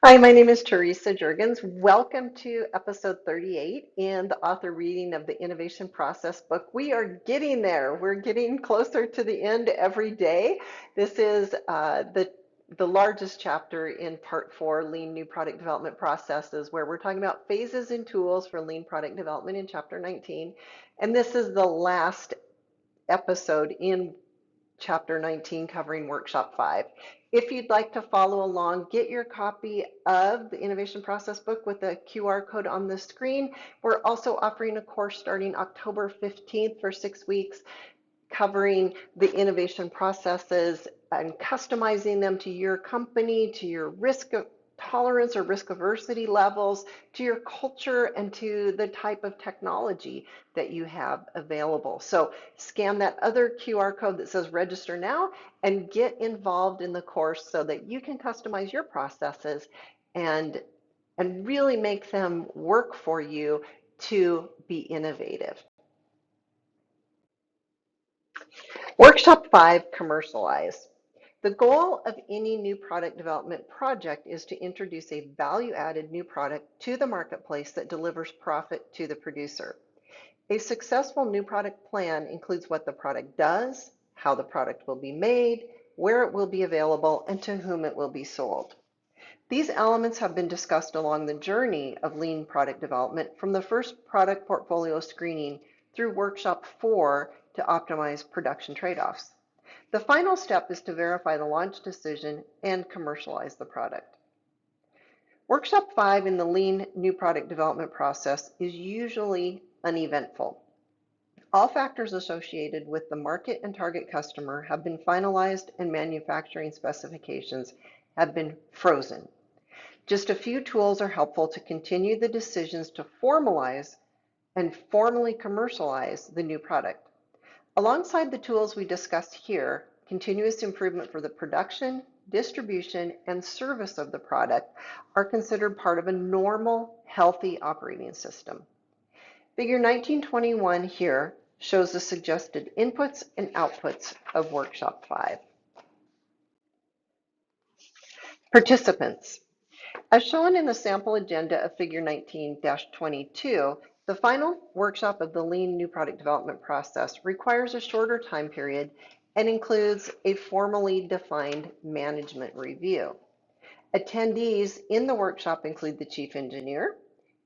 Hi, my name is Teresa Jurgens. Welcome to episode 38 in the author reading of the Innovation Process book. We are getting there. We're getting closer to the end every day. This is the largest chapter in part 4, Lean New Product Development Processes, where we're talking about phases and tools for lean product development in chapter 19. And this is the last episode in Chapter 19 covering Workshop 5. If you'd like to follow along, get your copy of the Innovation Process book with the QR code on the screen. We're also offering a course starting October 15th for 6 weeks covering the innovation processes and customizing them to your company, to your risk tolerance or risk aversity levels, to your culture, and to the type of technology that you have available. So scan that other QR code that says register now and get involved in the course so that you can customize your processes and really make them work for you to be innovative. Workshop 5, commercialize. The goal of any new product development project is to introduce a value-added new product to the marketplace that delivers profit to the producer. A successful new product plan includes what the product does, how the product will be made, where it will be available, and to whom it will be sold. These elements have been discussed along the journey of lean product development from the first product portfolio screening through Workshop 4 to optimize production trade-offs. The final step is to verify the launch decision and commercialize the product. Workshop 5 in the lean new product development process is usually uneventful. All factors associated with the market and target customer have been finalized and manufacturing specifications have been frozen. Just a few tools are helpful to continue the decisions to formalize and formally commercialize the new product. Alongside the tools we discussed here, continuous improvement for the production, distribution, and service of the product are considered part of a normal, healthy operating system. Figure 1921 here shows the suggested inputs and outputs of Workshop 5. Participants. As shown in the sample agenda of Figure 19-22, the final workshop of the Lean New Product Development process requires a shorter time period and includes a formally defined management review. Attendees in the workshop include the chief engineer,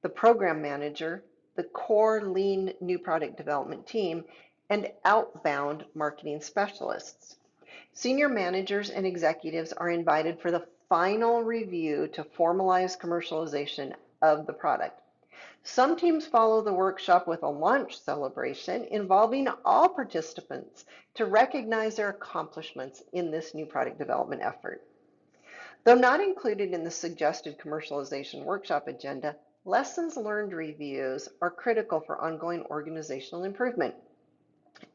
the program manager, the core Lean New Product Development team, and outbound marketing specialists. Senior managers and executives are invited for the final review to formalize commercialization of the product. Some teams follow the workshop with a launch celebration involving all participants to recognize their accomplishments in this new product development effort. Though not included in the suggested commercialization workshop agenda, lessons learned reviews are critical for ongoing organizational improvement.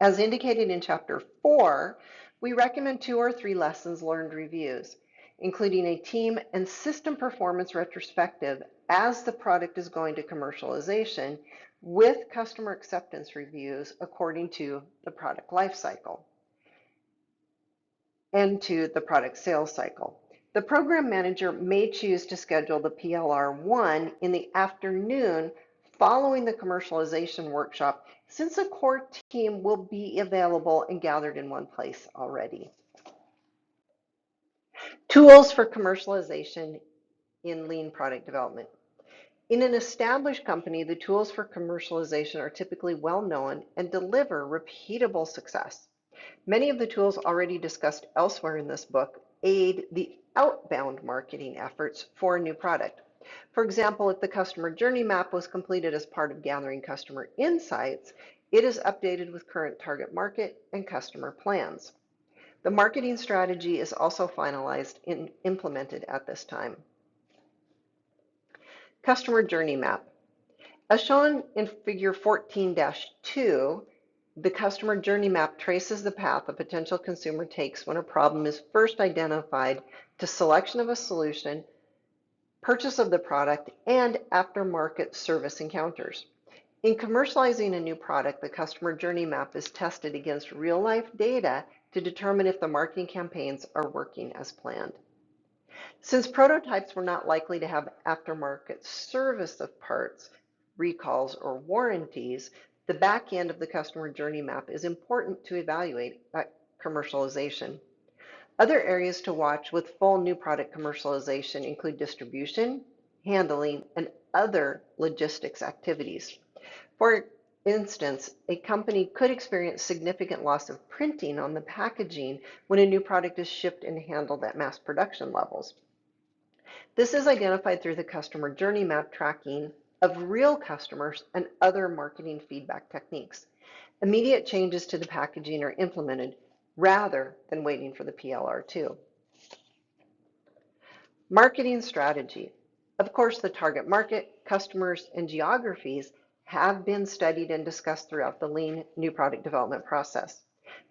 As indicated in Chapter 4, we recommend 2 or 3 lessons learned reviews, including a team and system performance retrospective as the product is going to commercialization with customer acceptance reviews according to the product life cycle and to the product sales cycle. The program manager may choose to schedule the PLR1 in the afternoon following the commercialization workshop, since a core team will be available and gathered in one place already. Tools for commercialization in lean product development. In an established company, the tools for commercialization are typically well known and deliver repeatable success. Many of the tools already discussed elsewhere in this book aid the outbound marketing efforts for a new product. For example, if the customer journey map was completed as part of gathering customer insights, it is updated with current target market and customer plans. The marketing strategy is also finalized and implemented at this time. Customer journey map. As shown in Figure 14-2, the customer journey map traces the path a potential consumer takes when a problem is first identified to selection of a solution, purchase of the product, and aftermarket service encounters. In commercializing a new product, the customer journey map is tested against real-life data to determine if the marketing campaigns are working as planned. Since prototypes were not likely to have aftermarket service of parts, recalls, or warranties, the back end of the customer journey map is important to evaluate at commercialization. Other areas to watch with full new product commercialization include distribution, handling, and other logistics activities. For instance, a company could experience significant loss of printing on the packaging when a new product is shipped and handled at mass production levels. This is identified through the customer journey map tracking of real customers and other marketing feedback techniques. Immediate changes to the packaging are implemented rather than waiting for the PLR2. Marketing strategy. Of course, the target market, customers, and geographies have been studied and discussed throughout the lean new product development process.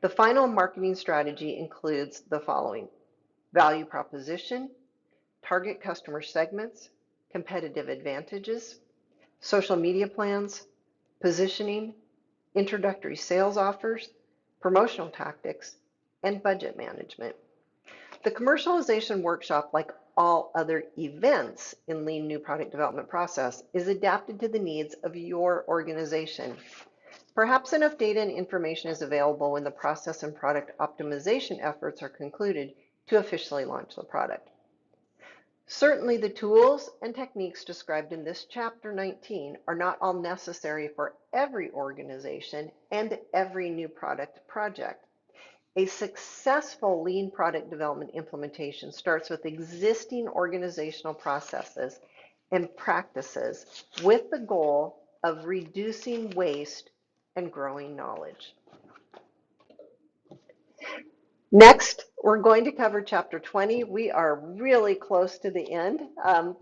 The final marketing strategy includes the following: value proposition, target customer segments, competitive advantages, social media plans, positioning, introductory sales offers, promotional tactics, and budget management. The commercialization workshop, like all other events in lean new product development process, is adapted to the needs of your organization. Perhaps enough data and information is available when the process and product optimization efforts are concluded to officially launch the product. Certainly, the tools and techniques described in this chapter 19 are not all necessary for every organization and every new product project. A successful lean product development implementation starts with existing organizational processes and practices with the goal of reducing waste and growing knowledge. Next, we're going to cover chapter 20. We are really close to the end.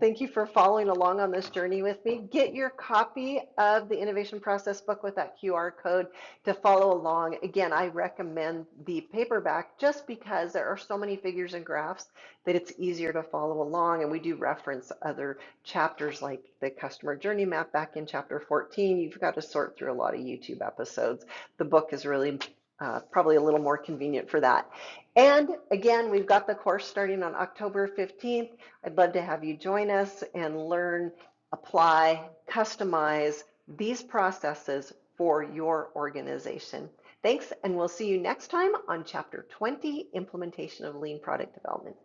Thank you for following along on this journey with me. Get your copy of the Innovation Process book with that QR code to follow along. Again, I recommend the paperback just because there are so many figures and graphs that it's easier to follow along. And we do reference other chapters like the customer journey map back in chapter 14. You've got to sort through a lot of YouTube episodes. The book is really probably a little more convenient for that. And again, we've got the course starting on October 15th. I'd love to have you join us and learn, apply, customize these processes for your organization. Thanks, and we'll see you next time on Chapter 20, Implementation of Lean Product Development.